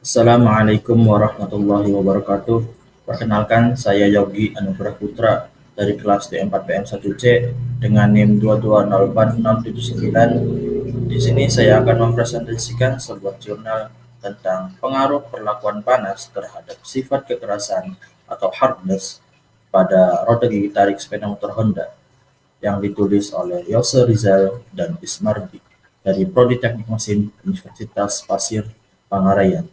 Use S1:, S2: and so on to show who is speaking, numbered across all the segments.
S1: Assalamualaikum warahmatullahi wabarakatuh. Perkenalkan, saya Yogi Anugrah Putra dari kelas D4PM1C dengan NIM 2204079. Di sini saya akan mempresentasikan sebuah jurnal tentang pengaruh perlakuan panas terhadap sifat kekerasan atau hardness pada roda gigi tarik sepeda motor Honda yang ditulis oleh Yose Rizal dan Ismardi dari Prodi Teknik Mesin Universitas Pasir Pangarayan.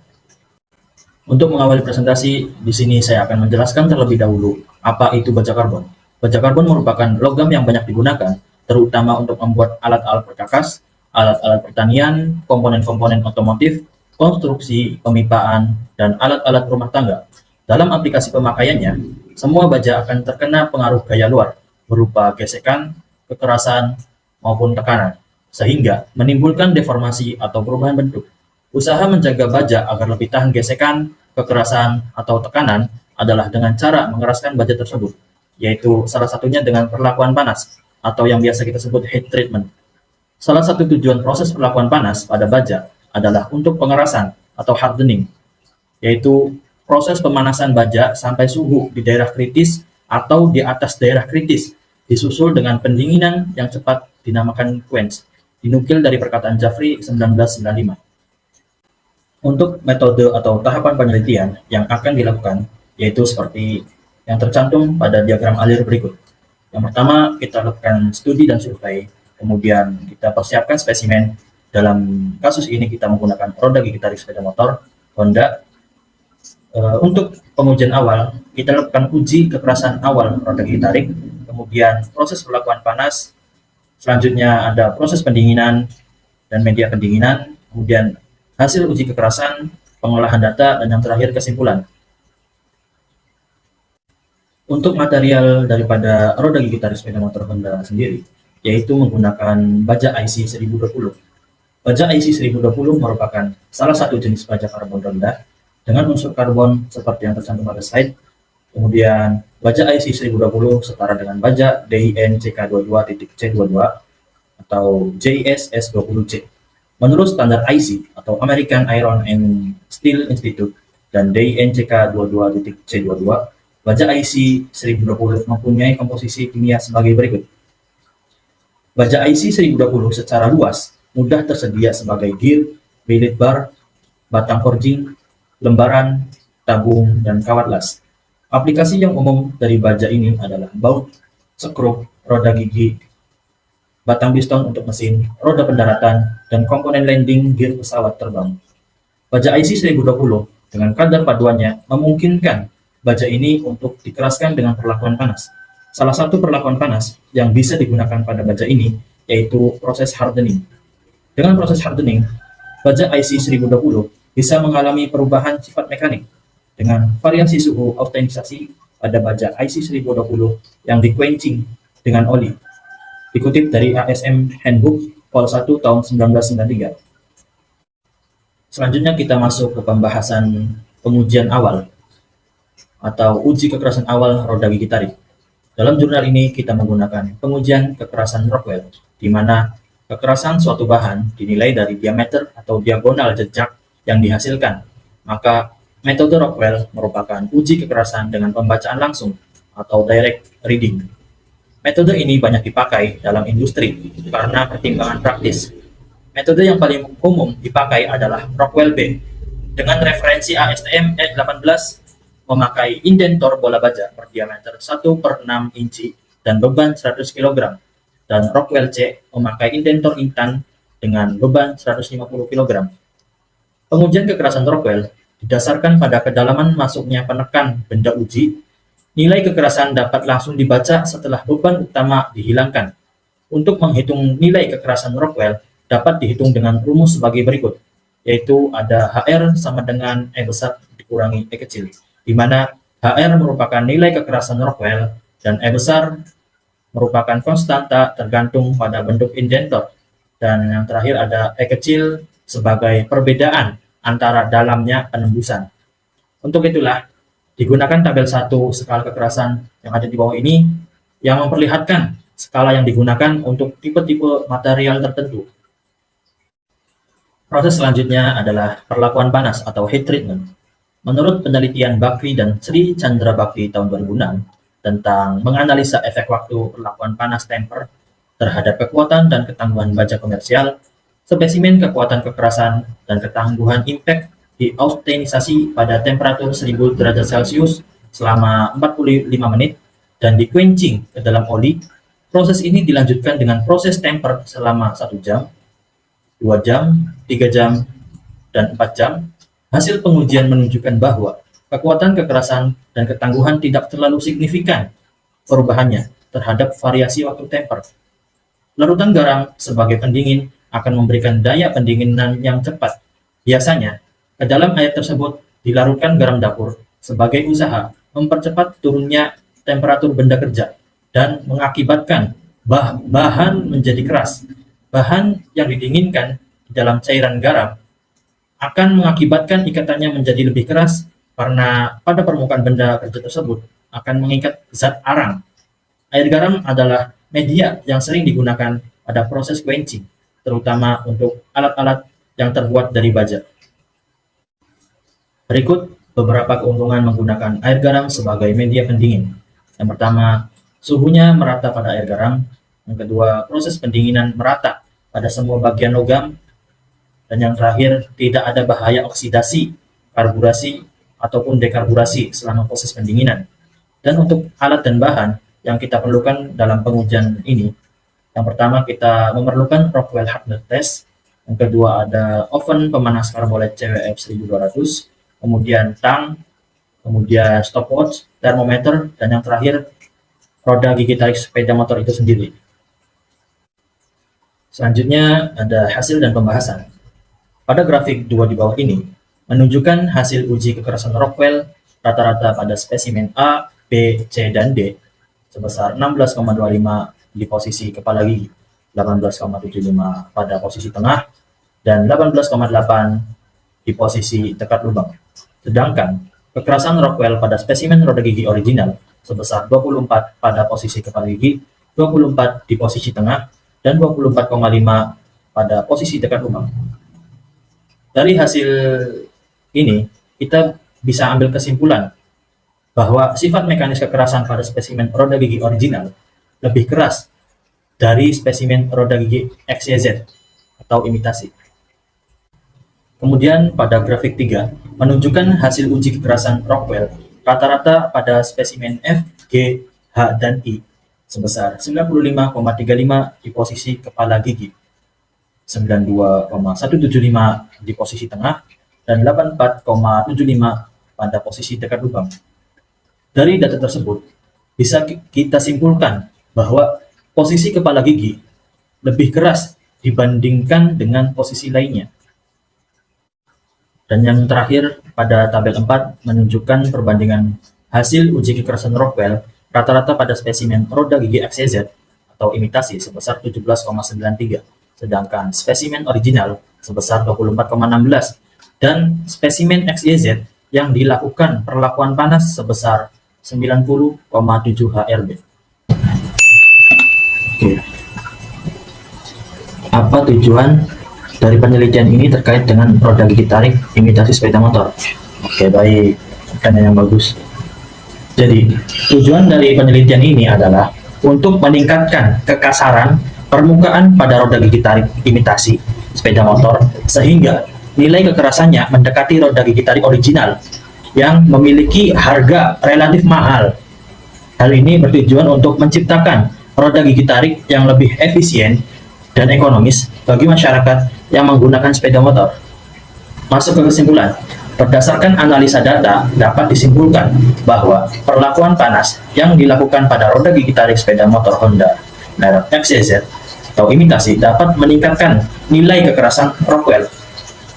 S1: Untuk mengawali presentasi, di sini saya akan menjelaskan terlebih dahulu apa itu baja karbon. Baja karbon merupakan logam yang banyak digunakan, terutama untuk membuat alat-alat perkakas, alat-alat pertanian, komponen-komponen otomotif, konstruksi, pemipaan, dan alat-alat rumah tangga. Dalam aplikasi pemakaiannya, semua baja akan terkena pengaruh gaya luar, berupa gesekan, kekerasan, maupun tekanan, sehingga menimbulkan deformasi atau perubahan bentuk. Usaha menjaga baja agar lebih tahan gesekan, kekerasan, atau tekanan adalah dengan cara mengeraskan baja tersebut, yaitu salah satunya dengan perlakuan panas, atau yang biasa kita sebut heat treatment. Salah satu tujuan proses perlakuan panas pada baja adalah untuk pengerasan atau hardening, yaitu proses pemanasan baja sampai suhu di daerah kritis atau di atas daerah kritis, disusul dengan pendinginan yang cepat dinamakan quench, dinukil dari perkataan Jafri 1995. Untuk metode atau tahapan penelitian yang akan dilakukan, yaitu seperti yang tercantum pada diagram alir berikut. Yang pertama, kita lakukan studi dan survei, kemudian kita persiapkan spesimen. Dalam kasus ini kita menggunakan roda gigi tarik sepeda motor Honda. Untuk pengujian awal, kita lakukan uji kekerasan awal roda gigi tarik, kemudian proses perlakuan panas, selanjutnya ada proses pendinginan dan media pendinginan, kemudian hasil uji kekerasan, pengolahan data, dan yang terakhir kesimpulan. Untuk material daripada roda gigi tarik sepeda motor Honda sendiri, yaitu menggunakan baja IC 1020. Baja IC 1020 merupakan salah satu jenis baja karbon rendah dengan unsur karbon seperti yang tercantum pada slide. Kemudian baja IC 1020 setara dengan baja DIN CK22.C22 atau JIS S20C. Menurut standar IC atau American Iron and Steel Institute dan DINCK 22.C22, baja IC 1020 mempunyai komposisi kimia sebagai berikut. Baja IC 1020 secara luas mudah tersedia sebagai gear, billet bar, batang forging, lembaran, tabung, dan kawat las. Aplikasi yang umum dari baja ini adalah baut, skrup, roda gigi, batang piston untuk mesin, roda pendaratan, dan komponen landing gear pesawat terbang. Baja IC 1020 dengan kadar paduannya memungkinkan baja ini untuk dikeraskan dengan perlakuan panas. Salah satu perlakuan panas yang bisa digunakan pada baja ini yaitu proses hardening. Dengan proses hardening, baja IC 1020 bisa mengalami perubahan sifat mekanik dengan variasi suhu autenisasi pada baja IC 1020 yang di-quenching dengan oli. Dikutip dari ASM Handbook Vol 1 tahun 1993. Selanjutnya kita masuk ke pembahasan pengujian awal atau uji kekerasan awal roda gigi tarik. Dalam jurnal ini kita menggunakan pengujian kekerasan Rockwell, di mana kekerasan suatu bahan dinilai dari diameter atau diagonal jejak yang dihasilkan. Maka metode Rockwell merupakan uji kekerasan dengan pembacaan langsung atau direct reading. Metode ini banyak dipakai dalam industri karena pertimbangan praktis. Metode yang paling umum dipakai adalah Rockwell B dengan referensi ASTM E18 memakai indentor bola baja berdiameter 1/6 inci dan beban 100 kg, dan Rockwell C memakai indentor intan dengan beban 150 kg. Pengujian kekerasan Rockwell didasarkan pada kedalaman masuknya penekan benda uji. Nilai kekerasan dapat langsung dibaca setelah beban utama dihilangkan. Untuk menghitung nilai kekerasan Rockwell dapat dihitung dengan rumus sebagai berikut, yaitu ada HR sama dengan E besar dikurangi E kecil, di mana HR merupakan nilai kekerasan Rockwell dan E besar merupakan konstanta tergantung pada bentuk indentor, dan yang terakhir ada E kecil sebagai perbedaan antara dalamnya penembusan. Untuk itulah digunakan tabel 1 skala kekerasan yang ada di bawah ini yang memperlihatkan skala yang digunakan untuk tipe-tipe material tertentu. Proses selanjutnya adalah perlakuan panas atau heat treatment. Menurut penelitian Bakri dan Sri Chandra Bakri tahun 2006 tentang menganalisa efek waktu perlakuan panas temper terhadap kekuatan dan ketangguhan baja komersial, spesimen kekuatan kekerasan dan ketangguhan impact diaustenisasi pada temperatur 1000 derajat Celcius selama 45 menit dan di quenching ke dalam oli. Proses ini dilanjutkan dengan proses temper selama 1 jam, 2 jam, 3 jam, dan 4 jam. Hasil pengujian menunjukkan bahwa kekuatan kekerasan dan ketangguhan tidak terlalu signifikan perubahannya terhadap variasi waktu temper. Larutan garam sebagai pendingin akan memberikan daya pendinginan yang cepat. Biasanya, ke dalam air tersebut dilarutkan garam dapur sebagai usaha mempercepat turunnya temperatur benda kerja dan mengakibatkan bahan menjadi keras. Bahan yang didinginkan di dalam cairan garam akan mengakibatkan ikatannya menjadi lebih keras karena pada permukaan benda kerja tersebut akan mengikat zat arang. Air garam adalah media yang sering digunakan pada proses quenching, terutama untuk alat-alat yang terbuat dari baja. Berikut beberapa keuntungan menggunakan air garam sebagai media pendingin. Yang pertama, suhunya merata pada air garam. Yang kedua, proses pendinginan merata pada semua bagian logam. Dan yang terakhir, tidak ada bahaya oksidasi, karburasi, ataupun dekarburasi selama proses pendinginan. Dan untuk alat dan bahan yang kita perlukan dalam pengujian ini, yang pertama kita memerlukan Rockwell hardness test. Yang kedua ada oven pemanas karbolet CWF 1200, kemudian tang, kemudian stopwatch, termometer, dan yang terakhir roda gigi tarik sepeda motor itu sendiri. Selanjutnya ada hasil dan pembahasan. Pada grafik 2 di bawah ini menunjukkan hasil uji kekerasan Rockwell rata-rata pada spesimen A, B, C, dan D sebesar 16,25 di posisi kepala gigi, 18,75 pada posisi tengah, dan 18,8 di posisi dekat lubang. Sedangkan kekerasan Rockwell pada spesimen roda gigi original sebesar 24 pada posisi kepala gigi, 24 di posisi tengah, dan 24,5 pada posisi dekat lubang. Dari hasil ini, kita bisa ambil kesimpulan bahwa sifat mekanis kekerasan pada spesimen roda gigi original lebih keras dari spesimen roda gigi XYZ atau imitasi. Kemudian pada grafik 3 menunjukkan hasil uji kekerasan Rockwell rata-rata pada spesimen F, G, H, dan I sebesar 95,35 di posisi kepala gigi, 92,175 di posisi tengah, dan 84,75 pada posisi dekat lubang. Dari data tersebut, bisa kita simpulkan bahwa posisi kepala gigi lebih keras dibandingkan dengan posisi lainnya. Dan yang terakhir, pada tabel 4 menunjukkan perbandingan hasil uji kekerasan Rockwell rata-rata pada spesimen roda gigi XYZ atau imitasi sebesar 17,93, sedangkan spesimen original sebesar 24,16, dan spesimen XYZ yang dilakukan perlakuan panas sebesar 90,7 HRB. Oke. Apa tujuan dari penelitian ini terkait dengan roda gigi tarik imitasi sepeda motor? Oke, baik. Pertanyaan yang bagus. Jadi, tujuan dari penelitian ini adalah untuk meningkatkan kekasaran permukaan pada roda gigi tarik imitasi sepeda motor sehingga nilai kekerasannya mendekati roda gigi tarik original yang memiliki harga relatif mahal. Hal ini bertujuan untuk menciptakan roda gigi tarik yang lebih efisien dan ekonomis bagi masyarakat yang menggunakan sepeda motor. Masuk ke kesimpulan, berdasarkan analisa data dapat disimpulkan bahwa perlakuan panas yang dilakukan pada roda gigi tarik sepeda motor Honda merek XYZ atau imitasi dapat meningkatkan nilai kekerasan Rockwell,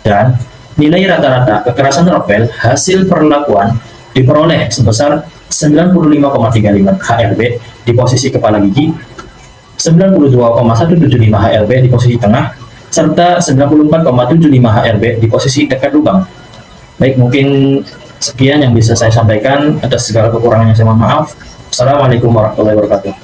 S1: dan nilai rata-rata kekerasan Rockwell hasil perlakuan diperoleh sebesar 95,35 HRB di posisi kepala gigi, 92,175 HRB di posisi tengah, serta 94,75 HRB di posisi dekat lubang. Baik, mungkin sekian yang bisa saya sampaikan. Atas segala kekurangannya saya mohon maaf. Assalamualaikum warahmatullahi wabarakatuh.